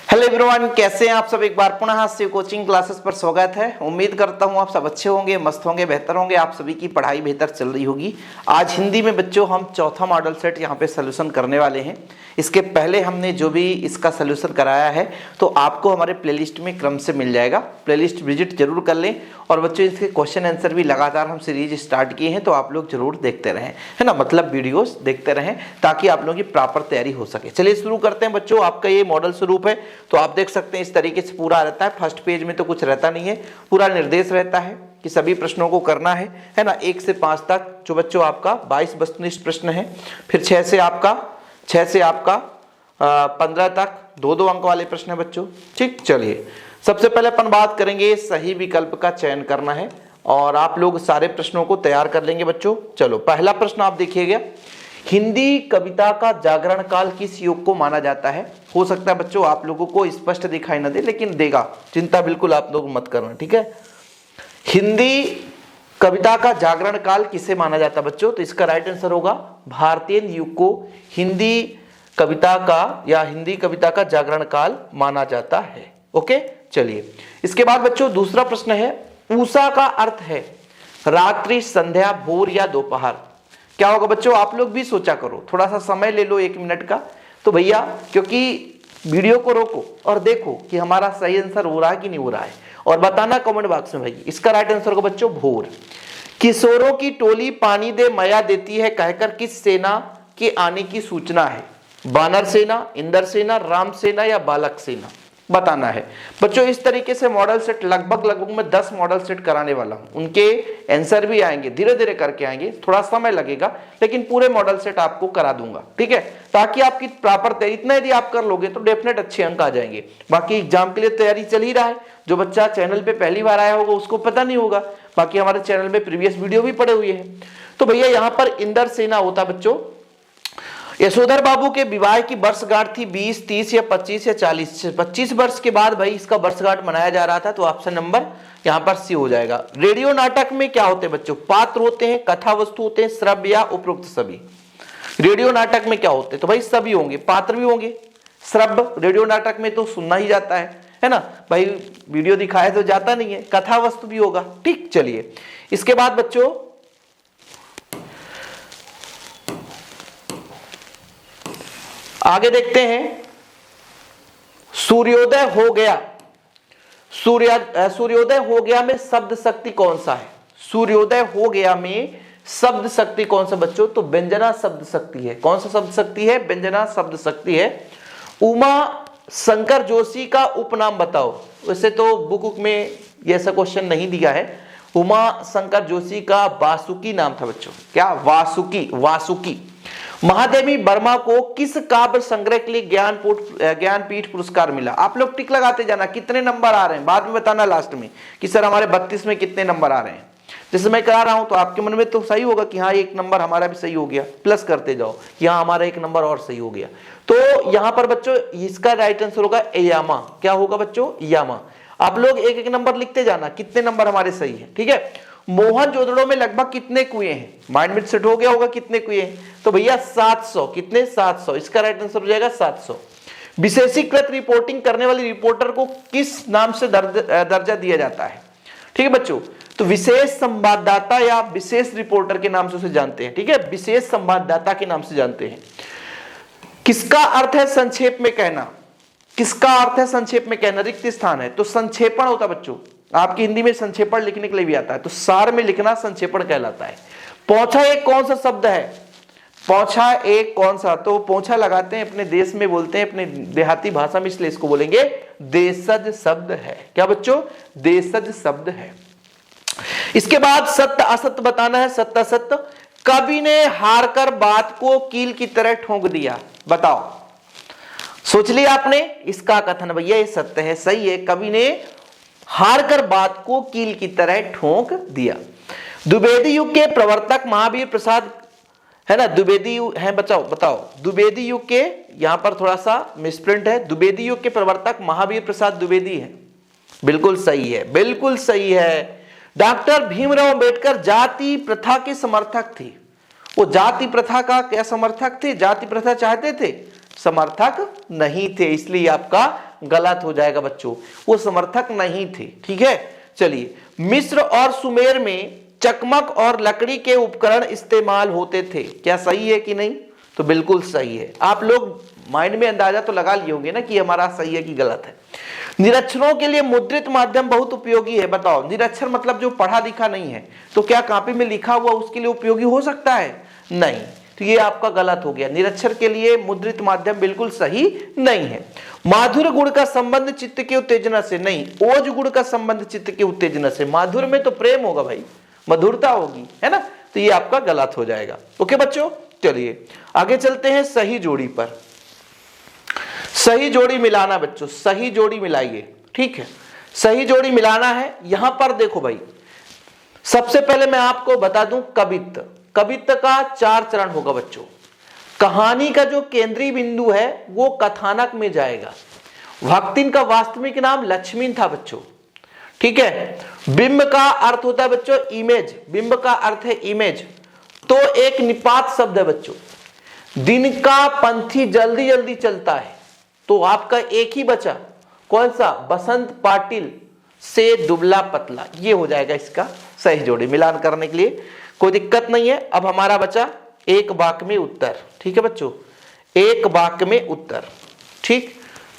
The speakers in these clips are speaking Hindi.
हेलो एवरीवन, कैसे हैं आप सब। एक बार पुनः शिव कोचिंग क्लासेस पर स्वागत है। उम्मीद करता हूं आप सब अच्छे होंगे, मस्त होंगे, बेहतर होंगे। आप सभी की पढ़ाई बेहतर चल रही होगी। आज हिंदी में बच्चों हम चौथा मॉडल सेट यहां पे सोल्यूशन करने वाले हैं। इसके पहले हमने जो भी इसका सोल्यूशन कराया है तो आपको हमारे प्लेलिस्ट में क्रम से मिल जाएगा। प्लेलिस्ट विजिट जरूर कर लें। और बच्चों इसके क्वेश्चन आंसर भी लगातार हम सीरीज स्टार्ट किए हैं, तो आप लोग जरूर देखते रहें, है ना। मतलब वीडियोस देखते रहें ताकि आप लोगों की प्रॉपर तैयारी हो सके। चलिए शुरू करते हैं बच्चों। आपका ये मॉडल स्वरूप है तो आप देख सकते हैं इस तरीके से पूरा रहता है। फर्स्ट पेज में तो कुछ रहता नहीं है, पूरा निर्देश रहता है कि सभी प्रश्नों को करना है ना। 1 से 5 तक जो बच्चों आपका 22 वस्तुनिष्ठ प्रश्न है। फिर 6 से आपका 15 तक 2-2 अंक वाले प्रश्न है बच्चों। ठीक, चलिए सबसे पहले अपन बात करेंगे सही विकल्प का चयन करना है और आप लोग सारे प्रश्नों को तैयार कर लेंगे बच्चों। चलो पहला प्रश्न आप देखिएगा, हिंदी कविता का जागरण काल किस युग को माना जाता है। हो सकता है बच्चों आप लोगों को स्पष्ट दिखाई ना दे, लेकिन देगा, चिंता बिल्कुल आप लोग मत करना, ठीक है। हिंदी कविता का जागरण काल किसे माना जाता है बच्चों, तो इसका राइट आंसर होगा भारतीय युग को हिंदी कविता का जागरण काल माना जाता है। ओके, चलिए इसके बाद बच्चों दूसरा प्रश्न है, ऊषा का अर्थ है रात्रि, संध्या, भोर या दोपहर। क्या होगा बच्चों, आप लोग भी सोचा करो, थोड़ा सा समय ले लो 1 मिनट का। तो भैया क्योंकि वीडियो को रोको और देखो कि हमारा सही आंसर हो रहा है कि नहीं हो रहा है, और बताना कमेंट बॉक्स में। भाई इसका राइट आंसर होगा बच्चों भोर। किशोरों की टोली पानी दे मया देती है कहकर किस सेना के आने की सूचना है। वानर सेना, इंद्र सेना, राम सेना या बालक सेना, बताना है बच्चों। इस तरीके से मॉडल सेट लगभग मैं 10 मॉडल सेट कराने वाला हूं। उनके आंसर भी आएंगे, धीरे धीरे करके आएंगे, थोड़ा समय लगेगा, लेकिन पूरे मॉडल सेट आपको करा दूंगा, ठीक है। ताकि आपकी प्रॉपर तैयारी, इतना यदि आप कर लोगे तो डेफिनेट अच्छे अंक आ जाएंगे। बाकी एग्जाम के लिए तैयारी चल ही रहा है। जो बच्चा चैनल पे पहली बार आया होगा उसको पता नहीं होगा, बाकी हमारे चैनल में प्रीवियस वीडियो भी पड़े हुए हैं। तो भैया यहाँ पर इंद्र सेना होता बच्चों। यशोधर बाबू के विवाह की वर्षगांठ थी 20, 30 या 25 या 40। 25 वर्ष के बाद भाई इसका वर्षगांठ मनाया जा रहा था, तो ऑप्शन नंबर यहां पर सी हो जाएगा। रेडियो नाटक में क्या होते हैं बच्चों, पात्र होते हैं, कथा वस्तु होते हैं, श्रव्य या उपरोक्त सभी। रेडियो नाटक में क्या होते हैं, तो भाई सभी होंगे, पात्र भी होंगे। श्रव्य रेडियो नाटक में तो सुनना ही जाता है ना भाई, वीडियो दिखाया तो जाता नहीं है। कथा वस्तु भी होगा, ठीक। चलिए इसके बाद बच्चों आगे देखते हैं, सूर्योदय हो गया। सूर्योदय हो गया में शब्द शक्ति कौन सा है। सूर्योदय हो गया में शब्द शक्ति कौन सा बच्चों, तो व्यंजना शब्द शक्ति है। कौन सा शब्द शक्ति है, व्यंजना शब्द शक्ति है। उमा शंकर जोशी का उपनाम बताओ। वैसे तो बुक में ऐसा क्वेश्चन नहीं दिया है। उमा शंकर जोशी का वासुकी नाम था बच्चों। क्या, वासुकी। महादेवी वर्मा को किस काव्य संग्रह के लिए ज्ञानपीठ पुरस्कार मिला। आप लोग टिक लगाते जाना कितने नंबर आ रहे हैं, बाद में बताना लास्ट में कि सर हमारे 32 में कितने नंबर आ रहे हैं। जैसे मैं करा रहा हूं तो आपके मन में तो सही होगा कि हाँ 1 नंबर हमारा भी सही हो गया, प्लस करते जाओ, यहाँ हमारा 1 नंबर और सही हो गया। तो यहाँ पर बच्चों इसका राइट आंसर होगा यामा। क्या होगा बच्चों, यामा। आप लोग 1-1 नंबर लिखते जाना कितने नंबर हमारे सही है, ठीक है। मोहनजोदड़ो में लगभग कितने कुएं हैं, माइंड में सेट हो गया होगा कितने कुएं हैं, तो भैया 700। कितने, 700। इसका राइट आंसर हो जाएगा 700। विशेषीकृत रिपोर्टिंग करने वाली रिपोर्टर को किस नाम से दर्जा दिया जाता है, ठीक है बच्चों। तो विशेष संवाददाता या विशेष रिपोर्टर के नाम से उसे जानते हैं, ठीक है। विशेष संवाददाता के नाम से जानते हैं। किसका अर्थ है संक्षेप में कहना। किसका अर्थ है संक्षेप में कहना, रिक्त स्थान है तो संक्षेपण होता बच्चों। आपकी हिंदी में संक्षेपण लिखने के लिए भी आता है, तो सार में लिखना संक्षेपण कहलाता है। पोंछा एक कौन सा शब्द है, पोंछा एक कौन सा, तो पोंछा लगाते हैं अपने देश में, बोलते हैं अपने देहाती भाषा में, इसलिए इसको बोलेंगे देशज शब्द है। क्या बच्चों, देशज शब्द है। इसके बाद सत्य असत्य बताना है। सत्य असत्य, कवि ने हारकर बात को कील की तरह ठोक दिया। बताओ, सोच लिया आपने। इसका कथन भैया ये सत्य है, सही है। कवि ने हारकर बात को कील की तरह ठोक दिया। द्विवेदी युग के प्रवर्तक महावीर प्रसाद, है ना, द्विवेदी है, बताओ द्विवेदी युग के, यहां पर थोड़ा सा मिसप्रिंट है। द्विवेदी युग के प्रवर्तक महावीर प्रसाद द्विवेदी है। बिल्कुल सही है, बिल्कुल सही है। डॉक्टर भीमराव अंबेडकर जाति प्रथा के समर्थक थे। वो जाति प्रथा का क्या समर्थक थे, जाति प्रथा चाहते थे, समर्थक नहीं थे, इसलिए आपका गलत हो जाएगा बच्चों, वो समर्थक नहीं थे। ठीक है, चलिए, मिस्र और सुमेर में चकमक और लकड़ी के उपकरण इस्तेमाल होते थे, क्या सही है कि नहीं? तो बिल्कुल सही है। आप लोग माइंड में अंदाजा तो लगा लिए होंगे ना कि हमारा सही है कि गलत है। निरक्षरों के लिए मुद्रित माध्यम बहुत उपयोगी है। बताओ, निरक्षर मतलब जो पढ़ा लिखा नहीं है, तो क्या कॉपी में लिखा हुआ उसके लिए उपयोगी हो सकता है? नहीं, तो ये आपका गलत हो गया। निरक्षर के लिए मुद्रित माध्यम बिल्कुल सही नहीं है। माधुर गुण का संबंध चित्त के उत्तेजना से, नहीं, ओज गुण का संबंध चित्त के उत्तेजना से। माधुर में तो प्रेम होगा भाई, मधुरता होगी, है ना, तो ये आपका गलत हो जाएगा। ओके बच्चों, चलिए आगे चलते हैं सही जोड़ी पर। सही जोड़ी मिलाना बच्चों, सही जोड़ी मिलाइए। ठीक है, सही जोड़ी मिलाना है। यहां पर देखो भाई, सबसे पहले मैं आपको बता दूं, कवित्व, कवित्व का 4 चरण होगा बच्चों। कहानी का जो केंद्रीय बिंदु है वो कथानक में जाएगा। भक्तिन का वास्तविक नाम लक्ष्मीन था बच्चों। ठीक है, बिंब का अर्थ होता है बच्चों इमेज, बिंब का अर्थ है इमेज, तो एक निपात शब्द है बच्चों। दिन का पंथी जल्दी जल्दी चलता है, तो आपका एक ही बचा, कौन सा? बसंत पाटिल से दुबला पतला, ये हो जाएगा इसका सही जोड़ी। मिलान करने के लिए कोई दिक्कत नहीं है। अब हमारा बचा एक वाक्य में उत्तर। ठीक है बच्चों, एक वाक्य में उत्तर। ठीक,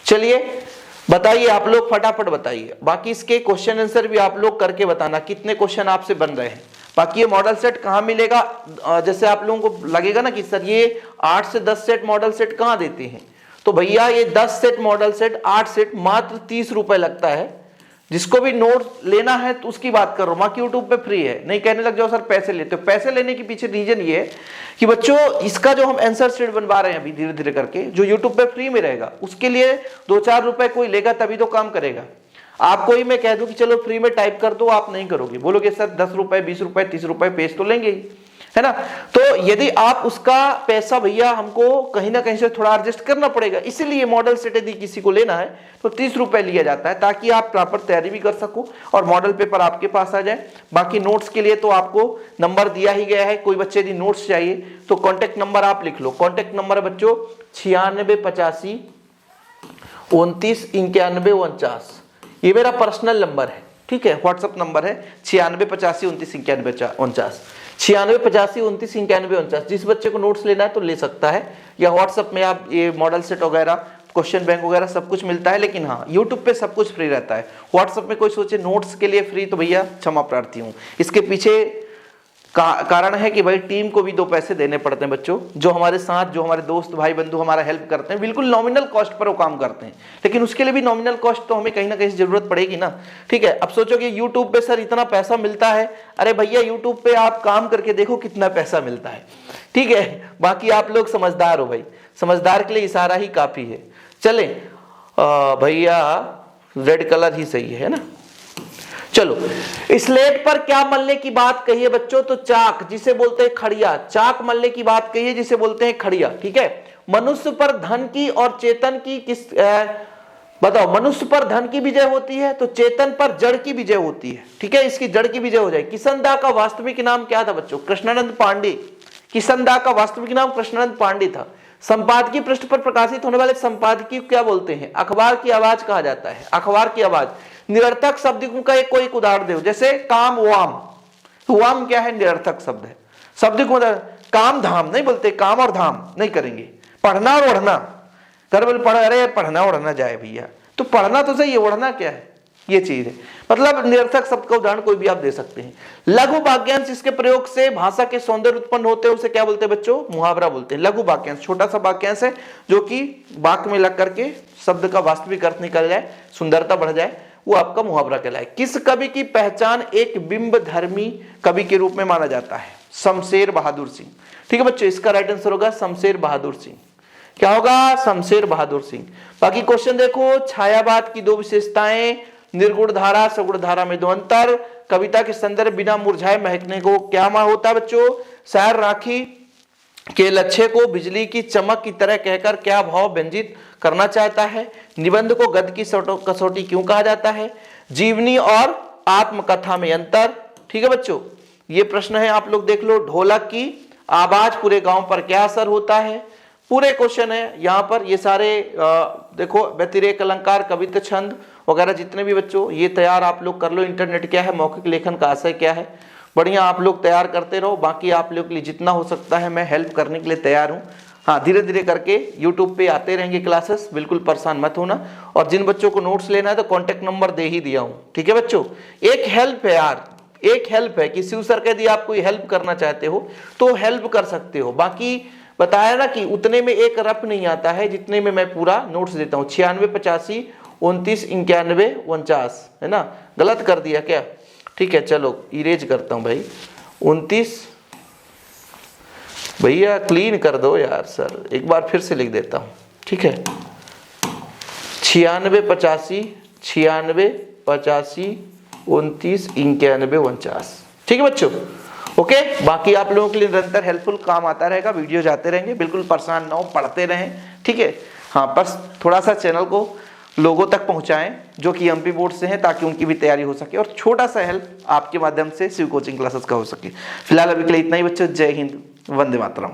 चलिए बताइए आप लोग, फटाफट बताइए। बाकी इसके क्वेश्चन आंसर भी आप लोग करके बताना कितने क्वेश्चन आपसे बन रहे हैं। बाकी ये मॉडल सेट कहाँ मिलेगा? जैसे आप लोगों को लगेगा ना कि सर ये 8 से 10 सेट मॉडल सेट कहाँ देते हैं, तो भैया ये 10 सेट मॉडल सेट, 8 सेट मात्र 30 रुपए लगता है। जिसको भी नोट लेना है तो उसकी बात कर रहा हूं, बाकी यूट्यूब पे फ्री है। नहीं कहने लग जाओ सर पैसे लेते हो। पैसे लेने के पीछे रीजन ये है कि बच्चों इसका जो हम आंसर शीट बनवा रहे हैं अभी धीरे धीरे करके, जो यूट्यूब पे फ्री में रहेगा, उसके लिए 2-4 रुपए कोई लेगा तभी तो काम करेगा। आपको ही मैं कह दूं कि चलो फ्री में टाइप कर दो, आप नहीं करोगे, बोलोगे सर 10 रुपए 20 रुपए 30 रुपए पेज तो लेंगे ही, है ना। तो यदि आप उसका पैसा भैया हमको कहीं ना कहीं से थोड़ा एडजस्ट करना पड़ेगा, इसीलिए मॉडल सेट यदि किसी को लेना है तो 30 रुपए लिया जाता है, ताकि आप प्रॉपर तैयारी भी कर सको और मॉडल पेपर आपके पास आ जाए। बाकी नोट्स के लिए तो आपको नंबर दिया ही गया है। कोई बच्चे यदि नोट्स चाहिए तो कॉन्टेक्ट नंबर आप लिख लो। कॉन्टेक्ट नंबर बच्चों 9685 29 91 49, ये मेरा पर्सनल नंबर है। ठीक है, व्हाट्सएप नंबर है 9685 29 91 49, 9685 29 91 49। जिस बच्चे को नोट्स लेना है तो ले सकता है, या व्हाट्सएप में आप ये मॉडल सेट वगैरह, क्वेश्चन बैंक वगैरह सब कुछ मिलता है। लेकिन हाँ, यूट्यूब पे सब कुछ फ्री रहता है। व्हाट्सएप में कोई सोचे नोट्स के लिए फ्री, तो भैया क्षमा प्रार्थी हूँ। इसके पीछे कारण है कि भाई टीम को भी 2 पैसे देने पड़ते हैं बच्चों। जो हमारे साथ, जो हमारे दोस्त भाई बंधु हमारा हेल्प करते हैं, बिल्कुल नॉमिनल कॉस्ट पर वो काम करते हैं, लेकिन उसके लिए भी नॉमिनल कॉस्ट तो हमें कहीं ना कहीं जरूरत पड़ेगी ना। ठीक है, अब सोचो कि यूट्यूब पे सर इतना पैसा मिलता है, अरे भैया यूट्यूब पे आप काम करके देखो कितना पैसा मिलता है। ठीक है, बाकी आप लोग समझदार हो भाई, समझदार के लिए इशारा ही काफी है। चले भैया, रेड कलर ही सही है ना। चलो, स्लेट पर क्या मलने की बात कही है बच्चों? तो चाक, जिसे बोलते हैं खड़िया, चाक मलने की बात कही है जिसे बोलते हैं खड़िया। ठीक है, मनुष्य पर धन की और चेतन की बताओ, मनुष्य पर धन की विजय होती है तो चेतन पर जड़ की विजय होती है। ठीक है, इसकी जड़ की विजय हो जाए। किशनदा का वास्तविक नाम क्या था बच्चों? कृष्णानंद पांडे। किशनदा का वास्तविक नाम कृष्णानंद पांडे था। संपादकीय पृष्ठ पर प्रकाशित होने वाले संपादकीय क्या बोलते हैं? अखबार की आवाज कहा जाता है, अखबार की आवाज। निरर्थक शब्द का कोई एक उदाहरण दो, जैसे काम वाम। वाम क्या है? निरर्थक शब्द है। शब्द को काम धाम नहीं बोलते, काम और धाम नहीं करेंगे। पढ़ना और ओढ़ना, घर बोले पढ़, अरे पढ़ना ओढ़ना जाए भैया, तो पढ़ना तो सही है, ओढ़ना क्या है? ये चीज है। मतलब निरर्थक शब्द का उदाहरण कोई भी आप दे सकते हैं। लघु वाक्यांश, इसके प्रयोग से भाषा के सौंदर्य उत्पन्न होते हैं, उसे क्या बोलते हैं बच्चों? मुहावरा बोलते हैं। लघु वाक्यांश छोटा सा वाक्यांश है जो कि वाक्य में लग करके शब्द का वास्तविक अर्थ निकल जाए, सुंदरता बढ़ जाए, वो आपका मुहावरा कहलाए। किस कवि की पहचान एक बिंब धर्मी कवि के रूप में माना जाता है? शमशेर बहादुर सिंह। ठीक है बच्चों, इसका राइट आंसर होगा शमशेर बहादुर सिंह। क्या होगा? शमशेर बहादुर सिंह। बाकी क्वेश्चन देखो, छायावाद की 2 विशेषताएं, निर्गुण धारा सगुण धारा में 2 अंतर, कविता के संदर्भ बिना मुरझाए महकने को क्या होता है बच्चों? शायर राखी के लक्ष्य को बिजली की चमक की तरह कहकर क्या भाव व्यंजित करना चाहता है? निबंध को गद्य की कसौटी क्यों कहा जाता है? जीवनी और आत्मकथा में अंतर। ठीक है बच्चों, ये प्रश्न है, आप लोग देख लो। ढोलक की आवाज पूरे गांव पर क्या असर होता है? पूरे क्वेश्चन है यहाँ पर, ये सारे देखो व्यतिरेक अलंकार, कवित्व, छंद वगैरह जितने भी बच्चों, ये तैयार आप लोग कर लो। इंटरनेट क्या है, मौखिक लेखन का आशय क्या है, बढ़िया आप लोग तैयार करते रहो। बाकी आप लोग के लिए जितना हो सकता है मैं हेल्प करने के लिए तैयार हूँ। हाँ, धीरे धीरे करके यूट्यूब पे आते रहेंगे क्लासेस, बिल्कुल परेशान मत होना। और जिन बच्चों को नोट्स लेना है तो कॉन्टेक्ट नंबर दे ही दिया हूँ, ठीक है बच्चों। एक हेल्प है यार, एक हेल्प है कि शिव सर के यदि आप कोई हेल्प करना चाहते हो तो हेल्प कर सकते हो। बाकी बताया ना कि उतने में एक रफ नहीं आता है जितने में मैं पूरा नोट्स देता हूँ। 96 85 29 91 49 है ना, गलत कर दिया क्या? ठीक है चलो इरेज करता हूँ भाई। 29 भैया क्लीन कर दो यार सर, एक बार फिर से लिख देता हूँ, ठीक है। 96 85 96 85 29 91 49, ठीक है बच्चों। ओके, बाकी आप लोगों के लिए निरंतर हेल्पफुल काम आता रहेगा, वीडियो जाते रहेंगे, बिल्कुल परेशान ना हो, पढ़ते रहें, ठीक है। हाँ, बस थोड़ा सा चैनल को लोगों तक पहुंचाएं जो कि एमपी बोर्ड से हैं, ताकि उनकी भी तैयारी हो सके और छोटा सा हेल्प आपके माध्यम से शिव कोचिंग क्लासेस का हो सके। फिलहाल अभी के लिए इतना ही बच्चों, जय हिंद, वंदे मातरम।